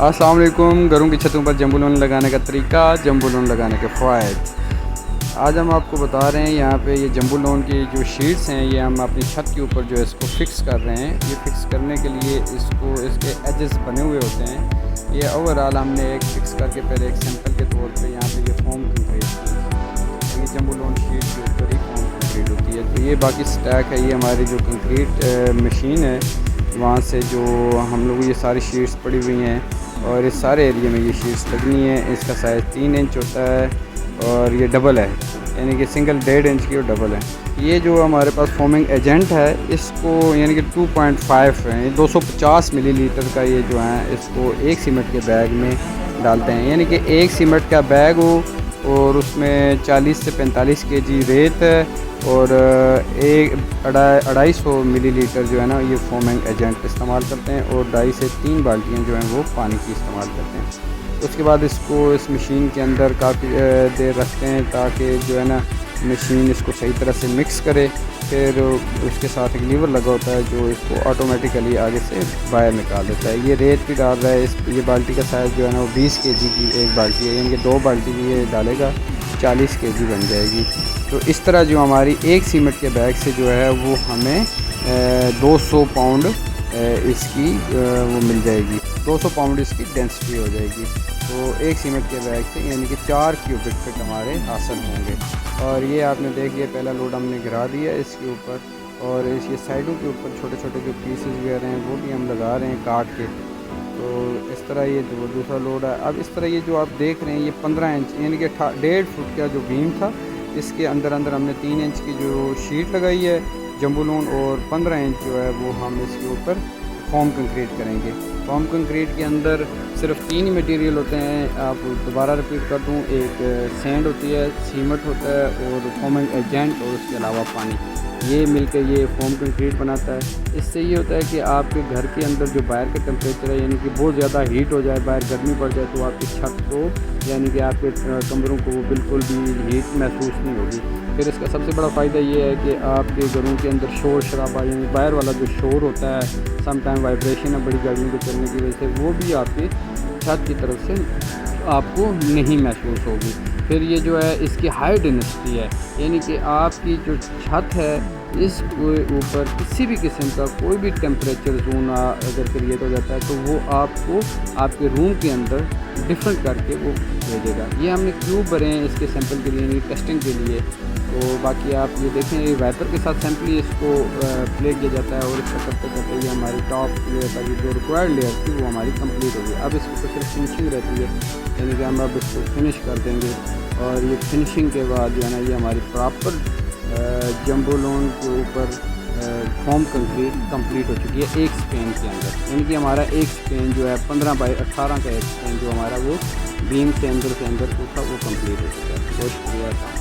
अस्सलाम वालेकुम। घरों की छतों पर जंबू लोन लगाने का तरीका, जंबू लोन लगाने के फ़वाइद आज हम आपको बता रहे हैं। यहाँ पे ये जंबू लोन की जो शीट्स हैं ये हम अपनी छत के ऊपर जो है इसको फ़िक्स कर रहे हैं। ये फ़िक्स करने के लिए इसको इसके एजेस बने हुए होते हैं। ये ओवरऑल हमने एक फ़िक्स करके पहले एक सैंपल के तौर पे यहाँ पे ये फॉर्म कंक्रीट की है। ये जंबू लोन शीट के ऊपर ही फॉर्म कंक्रीट होती है। तो ये बाकी स्टैक है, ये हमारी जो कंक्रीट मशीन है वहाँ से जो हम लोग ये सारी शीट्स पड़ी हुई हैं और इस सारे एरिया में ये शीट्स लगनी है। इसका साइज़ 3 इंच होता है और ये डबल है, यानी कि सिंगल 1.5 इंच की और डबल है। ये जो हमारे पास फॉर्मिंग एजेंट है इसको यानी कि 2.5 है, 250 मिलीलीटर का ये जो है इसको एक सीमेंट के बैग में डालते हैं। यानी कि एक सीमेंट का बैग हो और उसमें 40 से 45 केजी रेत और 250 मिलीलीटर जो है ना ये फॉर्मिंग एजेंट इस्तेमाल करते हैं और 2.5 से 3 बाल्टियाँ जो हैं वो पानी की इस्तेमाल करते हैं। उसके बाद इसको इस मशीन के अंदर काफ़ी देर रखते हैं ताकि जो है ना मशीन इसको सही तरह से मिक्स करे। फिर उसके साथ एक लीवर लगा होता है जो इसको ऑटोमेटिकली आगे से बाहर निकाल देता है। ये रेत भी डाल रहा है। ये बाल्टी का साइज़ जो है ना वो 20 केजी की एक बाल्टी है, यानी कि 2 बाल्टी की ये डालेगा 40 केजी बन जाएगी। तो इस तरह जो हमारी एक सीमेंट के बैग से जो है वो हमें 200 पाउंड इसकी वो मिल जाएगी, 200 पाउंड इसकी डेंसिटी हो जाएगी। तो एक सीमेंट के बैग से यानी कि 4 क्यूबिक फिट हमारे हासिल होंगे। और ये आपने देख लिया, पहला लोड हमने गिरा दिया इसके ऊपर और इसके साइडों के ऊपर छोटे छोटे जो पीसेस वगैरह हैं वो भी हम लगा रहे हैं काट के। तो इस तरह ये जो दूसरा लोड है। अब इस तरह ये जो आप देख रहे हैं ये 15 इंच यानी कि 1.5 फुट का जो बीम था इसके अंदर अंदर हमने 3 इंच की जो शीट लगाई है जंबू लोन और 15 इंच जो है वो हम इसके ऊपर फॉर्म कंक्रीट करेंगे। फॉर्म कंक्रीट के अंदर सिर्फ 3 ही मटेरियल होते हैं। आप दोबारा रिपीट कर दूं, एक सैंड होती है, सीमेंट होता है और फॉर्मिंग एजेंट और उसके अलावा पानी। ये मिलकर ये फॉर्म कंक्रीट बनाता है। इससे ये होता है कि आपके घर के अंदर जो बाहर का टेम्परेचर है यानी कि बहुत ज़्यादा हीट हो जाए, बाहर गर्मी पड़ जाए तो आपकी छत को यानी कि आपके कमरों को वो बिल्कुल भी हीट महसूस नहीं होगी। फिर इसका सबसे बड़ा फ़ायदा ये है कि आपके घरों के अंदर शोर शराबा यानी बाहर वाला जो शोर होता है, सम टाइम वाइब्रेशन है बड़ी गाड़ियों को चलने की वजह से, वो भी आपकी छत की तरफ से आपको नहीं महसूस होगी। फिर ये जो है इसकी हाई डेंसिटी है, यानी कि आपकी जो छत है इसके ऊपर किसी भी किस्म का कोई भी टेम्परेचर जोन अगर क्रिएट हो जाता है तो वो आपको आपके रूम के अंदर डिफरेंट करके वो भेजेगा। ये हमने क्यूब भरे हैं इसके सैंपल के लिए, टेस्टिंग के लिए। तो बाकी आप ये देखें ये वाइपर के साथ सैंपल इसको प्ले किया जाता है और इसका करते करते ये हमारी टॉप लेयर का जो रिक्वायर्ड लेयर थी वो हमारी कंप्लीट होगी। अब इसको तो सिर्फ फिनिशिंग रहती है, यानी कि हम अब इसको फिनिश कर देंगे और ये फिनिशिंग के बाद जो है ना ये हमारी प्रॉपर जंबू लोन के ऊपर फॉर्म कंक्रीट कंप्लीट हो चुकी है एक स्पेन के अंदर। यानी कि हमारा एक स्पेन जो है 15 बाई 18 का एक स्पेन जो हमारा वो बीम के अंदर था वो कंप्लीट हो चुका है। बहुत शुक्रिया।